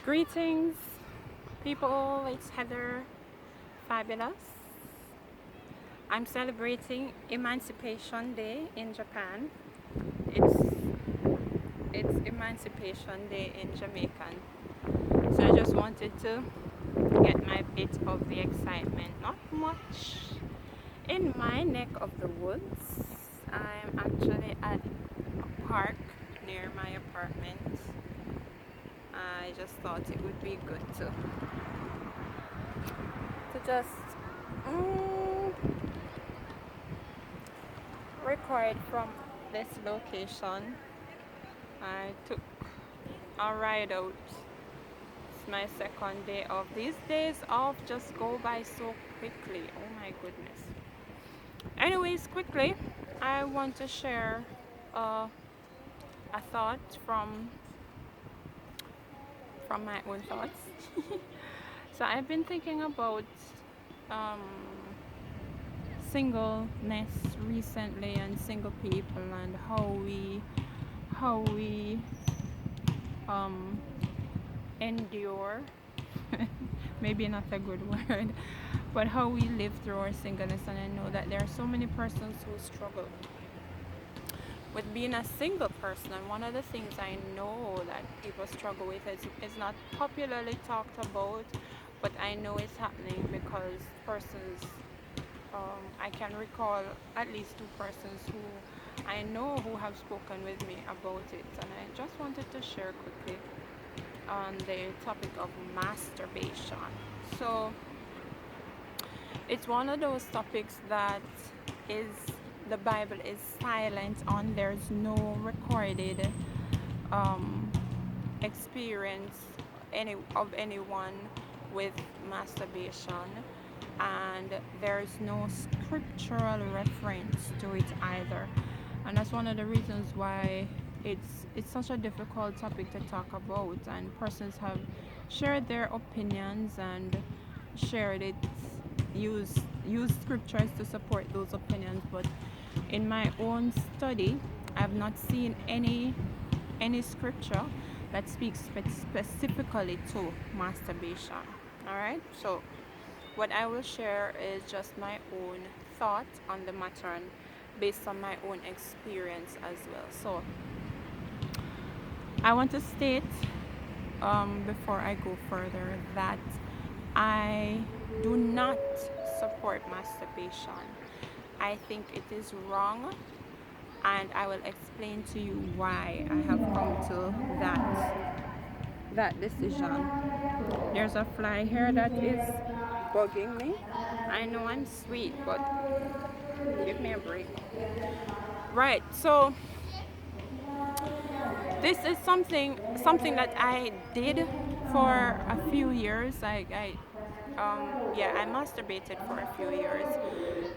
Greetings, people. It's Heather Fabulous. I'm celebrating Emancipation Day in Japan. It's it's Emancipation Day in Jamaican. So I just wanted to get my bit of the excitement. Not much in my neck of the woods. I'm actually at a park near my apartment. I just thought it would be good to just mm, record from this location. I took a ride out. It's my second day off. These days off just go by so quickly. Oh my goodness. Anyways, quickly, I want to share a thought from my own thoughts. So I've been thinking about um, singleness recently and single people and how we um, endure maybe not a good word, but how we live through our singleness. And I know that there are so many persons who struggle with being a single person, and one of the things I know that people struggle with is not popularly talked about, but I know it's happening because persons, I can recall at least two persons who I know who have spoken with me about it, and I just wanted to share quickly on the topic of masturbation. So it's one of those topics that is the Bible is silent on. There's no recorded um, experience of anyone with masturbation, and there's no scriptural reference to it either. And that's one of the reasons why it's such a difficult topic to talk about, and persons have shared their opinions and shared it, use scriptures to support those opinions, but in my own study I have not seen any scripture that speaks specifically to masturbation. All right, so what I will share is just my own thought on the matter and based on my own experience as well. So I want to state before I go further that I do not support masturbation. I think it is wrong, and I will explain to you why I have come to that decision. There's a fly here that is bugging me. I know I'm sweet, but give me a break. Right, so this is something that I did for a few years. I masturbated for a few years,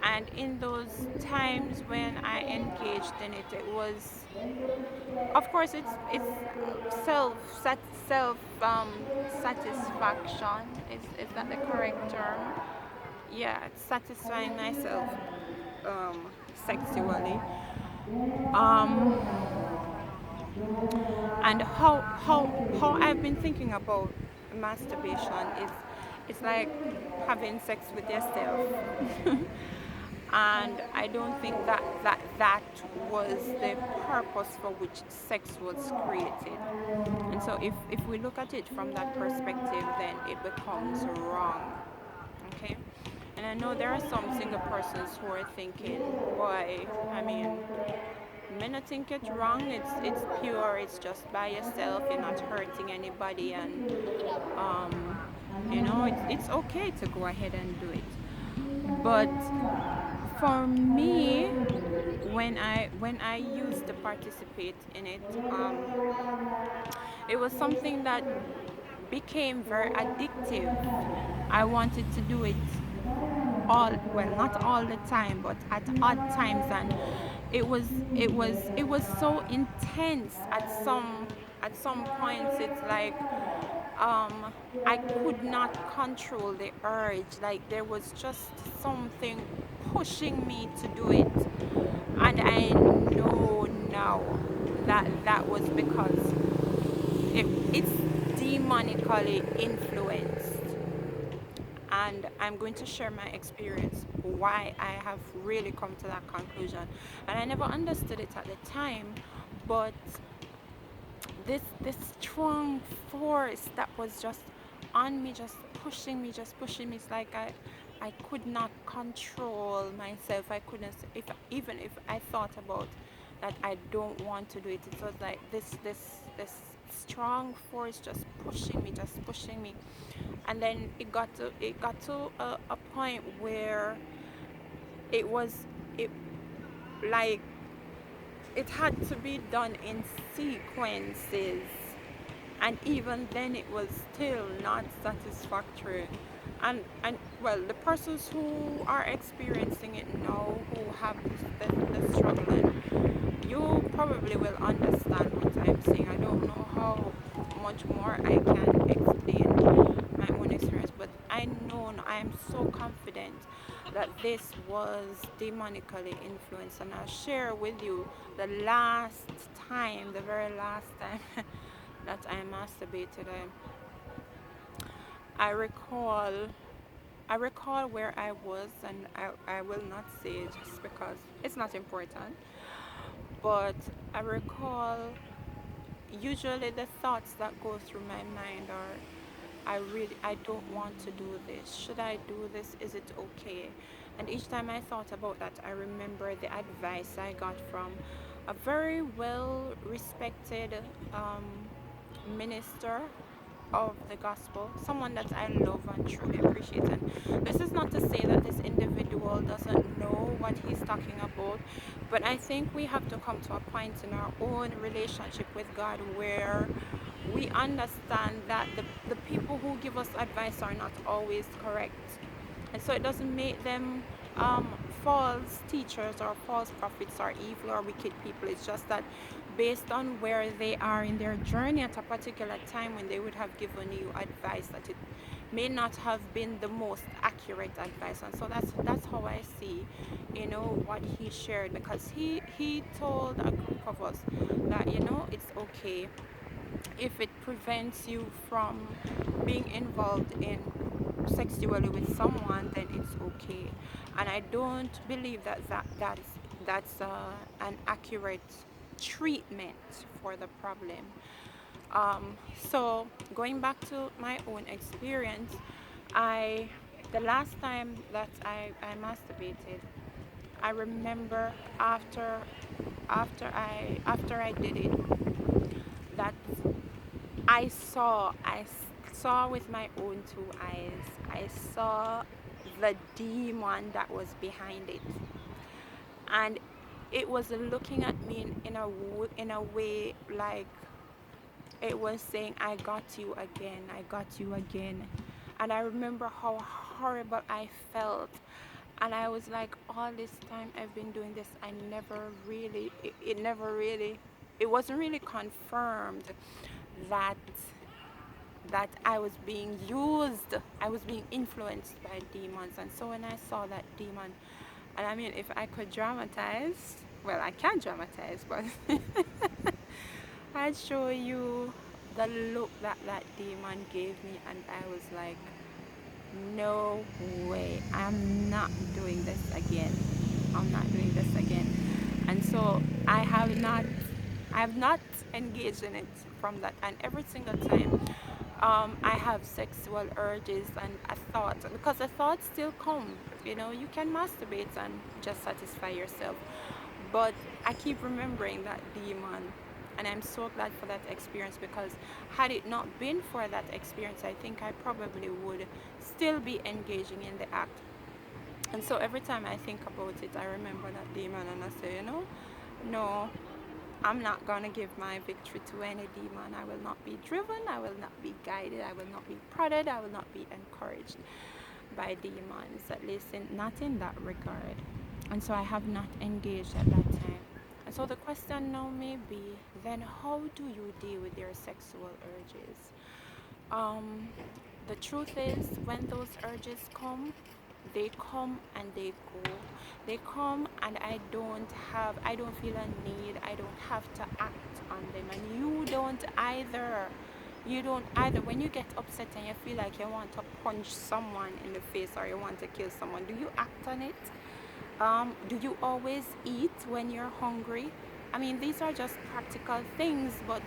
and in those times when I engaged in it, it was, of course, it's self satisfaction. Is that the correct term? Yeah, it's satisfying myself sexually. Um, and how I've been thinking about masturbation is it's like having sex with yourself. And I don't think that was the purpose for which sex was created. And so if we look at it from that perspective, then it becomes wrong. Okay? And I know there are some single persons who are thinking, boy, I mean, men, I think it's wrong. It's pure. It's just by yourself. You're not hurting anybody, and it's okay to go ahead and do it. But for me, when I used to participate in it, it was something that became very addictive. I wanted to do it not all the time, but at odd times, and it was so intense at some points. It's like I could not control the urge. Like there was just something pushing me to do it, and I know now that was because it's demonically influenced. And I'm going to share my experience why I have really come to that conclusion. And I never understood it at the time, but this strong force that was just on me, just pushing me. It's like I could not control myself. I couldn't, if even if I thought about that I don't want to do it, it was like this strong force just pushing me. And then it got to a point where it was it like it had to be done in sequences, and even then it was still not satisfactory. And well, the persons who are experiencing it now, who have the struggle, you probably will understand what I'm saying. I don't know how much more I can explain my own experience, but I know, I am so confident that this was demonically influenced. And I'll share with you the last time, the very last time that I masturbated. I recall I recall where I was, and I will not say just because it's not important, but I recall usually the thoughts that go through my mind are, I don't want to do this. Should I do this? Is it okay? And each time I thought about that, I remember the advice I got from a very well respected um, minister of the gospel, someone that I love and truly appreciate. And this is not to say that this individual doesn't know what he's talking about, but I think we have to come to a point in our own relationship with God where we understand that the people who give us advice are not always correct. And so it doesn't make them um, false teachers or false prophets or evil or wicked people. It's just that based on where they are in their journey at a particular time when they would have given you advice, that it may not have been the most accurate advice. And so that's how I see, what he shared, because he told a group of us that, it's okay if it prevents you from being involved in sexually with someone, then it's okay. And I don't believe that's an accurate treatment for the problem. So going back to my own experience, I the last time that I masturbated, I remember after I did it, that I saw with my own two eyes. I saw the demon that was behind it, and it was looking at me in a way like it was saying, "I got you again. I got you again." And I remember how horrible I felt. And I was like, all this time I've been doing this, I never really, it never really, it wasn't really confirmed that I was being used, I was being influenced by demons. And so when I saw that demon, and I mean, if I could dramatize, well, I can't dramatize, but I'd show you the look that demon gave me, and I was like, no way, I'm not doing this again. I'm not doing this again. And so I've not engaged in it from that. And every single time I have sexual urges and a thought, because the thoughts still come. You can masturbate and just satisfy yourself, but I keep remembering that demon. And I'm so glad for that experience, because had it not been for that experience, I think I probably would still be engaging in the act. And so every time I think about it, I remember that demon, and I say, no, I'm not going to give my victory to any demon. I will not be driven, I will not be guided, I will not be prodded, I will not be encouraged by demons, at least not in that regard. And so I have not engaged at that time. And so the question now may be, then how do you deal with your sexual urges? Um, the truth is, when those urges come, they come and they go. They come, and I don't feel a need, I don't have to act on them, and you don't either. You don't either. When you get upset and you feel like you want to punch someone in the face or you want to kill someone, do you act on it? Do you always eat when you're hungry? I mean, these are just practical things, but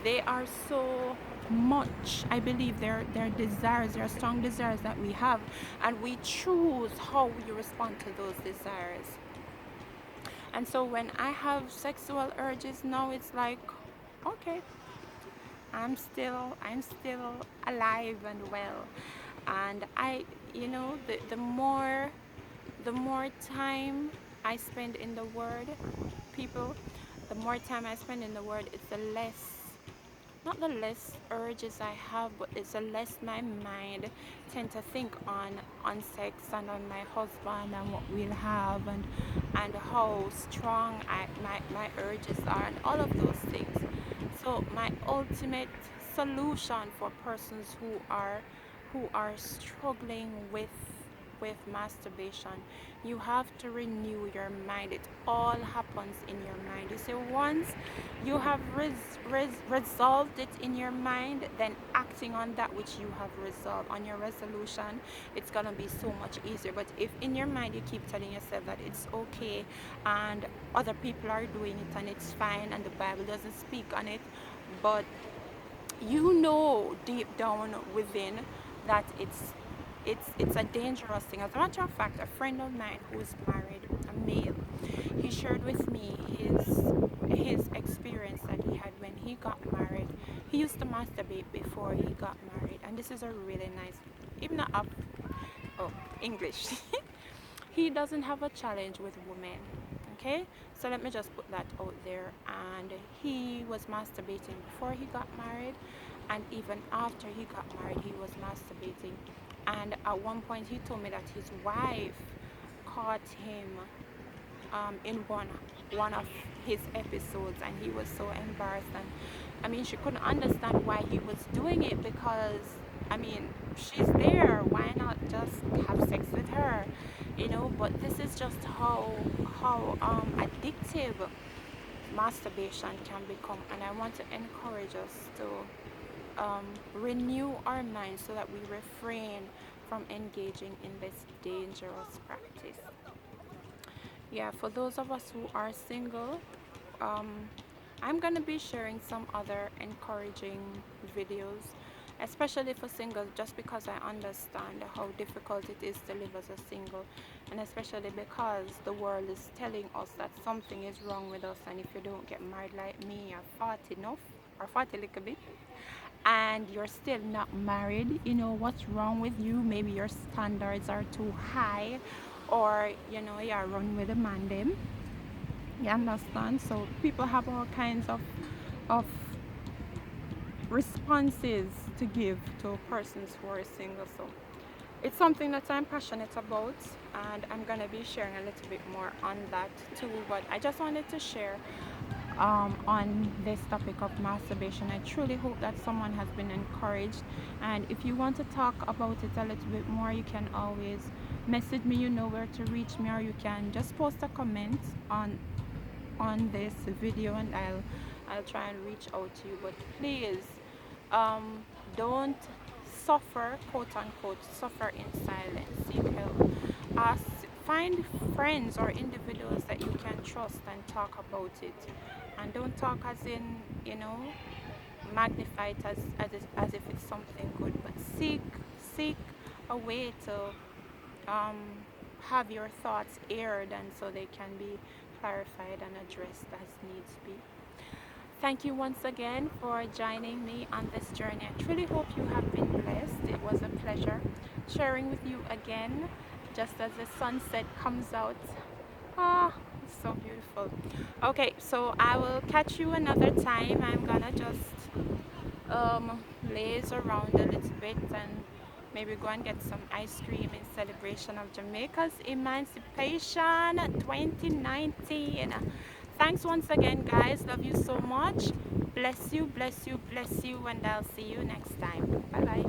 they are so much. I believe they're desires, they're strong desires that we have, and we choose how we respond to those desires. And so when I have sexual urges now, it's like, okay, I'm still alive and well, and the more time I spend in the Word, people, the more time I spend in the Word, it's the less, not the less urges I have, but it's the less my mind tend to think on sex and on my husband and what we'll have, and how strong my urges are and all of those things. So my ultimate solution for persons who are struggling with masturbation, you have to renew your mind. It all happens in your mind. You see, once you have resolved it in your mind, then acting on that which you have resolved, on your resolution, it's gonna be so much easier. But if in your mind you keep telling yourself that it's okay and other people are doing it and it's fine and the Bible doesn't speak on it, but you know deep down within that it's a dangerous thing. As a matter of fact, a friend of mine who's married, a male, he shared with me his experience that he had when he got married. He used to masturbate before he got married, and this is a really nice, even up, oh, English. He doesn't have a challenge with women. Okay, so let me just put that out there. And he was masturbating before he got married, and even after he got married, he was masturbating. And at one point, he told me that his wife caught him in one of his episodes, and he was so embarrassed. And I mean, she couldn't understand why he was doing it, because I mean, she's there, why not just have sex with her, but this is just how addictive masturbation can become. And I want to encourage us to renew our minds so that we refrain from engaging in this dangerous practice. Yeah, for those of us who are single, um, I'm gonna be sharing some other encouraging videos, especially for singles, just because I understand how difficult it is to live as a single, and especially because the world is telling us that something is wrong with us, and if you don't get married like me, you're fat enough, or fat a little bit, and you're still not married, what's wrong with you? Maybe your standards are too high, or you're running with a man them. You understand? So people have all kinds of responses to give to persons who are single. So it's something that I'm passionate about, and I'm gonna be sharing a little bit more on that too. But I just wanted to share on this topic of masturbation. I truly hope that someone has been encouraged, and if you want to talk about it a little bit more, you can always message me. You know where to reach me, or you can just post a comment on this video, and I'll try and reach out to you. But please, don't suffer, quote unquote, suffer in silence. Seek help. Find friends or individuals that you can trust and talk about it. And don't talk as in, magnify it as if it's something good, but seek a way to have your thoughts aired, and so they can be clarified and addressed as needs be. Thank you once again for joining me on this journey. I truly hope you have been blessed. It was a pleasure sharing with you again, just as the sunset comes out. Ah, it's so beautiful. Okay, so I will catch you another time. I'm gonna just laze around a little bit and maybe go and get some ice cream in celebration of Jamaica's Emancipation 2019. Thanks once again, guys. Love you so much. Bless you, bless you, bless you, and I'll see you next time. Bye bye.